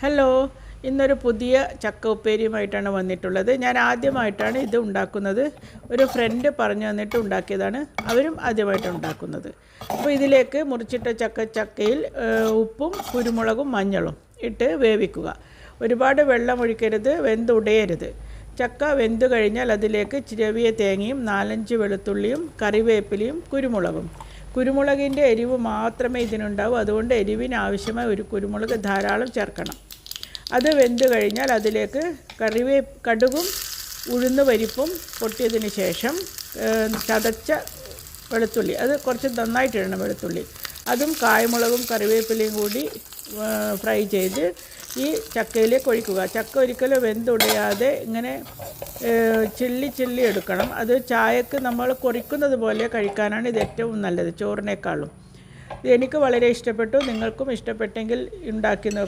Hello, ഇന്നൊരു പുതിയ ചക്ക ഉപ്പേരിയുമായിട്ടാണ് വന്നിട്ടുള്ളത്. ഞാൻ ആദ്യമായിട്ടാണ് ഇത് ഉണ്ടാക്കുന്നത്. ഒരു ഫ്രണ്ട് പറഞ്ഞു തന്നിട്ട് ഉണ്ടാക്കിയതാണ്. അവരും ആദ്യമായിട്ടാണ് ഉണ്ടാക്കുന്നത്. അപ്പോൾ ഇതിലേക്ക് മുറിച്ചിട്ട ചക്കയിൽ ഉപ്പും കുരുമുളകും മഞ്ഞളും ഇട്ട് വേവിക്കുക. ഒരുപാട് വെള്ളം ഒഴിക്കരുത്, വെന്തുടയരുത്. ചക്ക വെന്തു കഴിഞ്ഞാൽ അതിലേക്ക് ചിരവിയ തേങ്ങയും 4-5 വെളുത്തുള്ളിയും കറിവേപ്പിലയും കുരുമുളകിൻ്റെ എരിവ് മാത്രമേ ഇതിനുണ്ടാവൂ. അതുകൊണ്ട് എരിവിന് ആവശ്യമായ ഒരു കുരുമുളക് ധാരാളം ചേർക്കണം. അത് വെന്ത് കഴിഞ്ഞാൽ അതിലേക്ക് കടുകും ഉഴുന്ന് പരിപ്പും പൊട്ടിയതിന് ശേഷം ചതച്ച വെളുത്തുള്ളി, അത് കുറച്ച് നന്നായിട്ടിടണം വെളുത്തുള്ളി, അതും കായ്മുളകും കറിവേപ്പിലയും കൂടി ഫ്രൈ ചെയ്ത് ഈ ചക്കയിലേക്ക് ഒഴിക്കുക. ചക്ക ഒരിക്കലും വെന്തുടയാതെ ഇങ്ങനെ ചില്ലി എടുക്കണം. അത് ചായക്ക് നമ്മൾ കുറിക്കുന്നത് പോലെ കഴിക്കാനാണ് ഇത് ഏറ്റവും നല്ലത്, ചോറിനേക്കാളും. ഇത് എനിക്ക് വളരെ ഇഷ്ടപ്പെട്ടു. നിങ്ങൾക്കും ഇഷ്ടപ്പെട്ടെങ്കിൽ ഉണ്ടാക്കി നോക്കുക.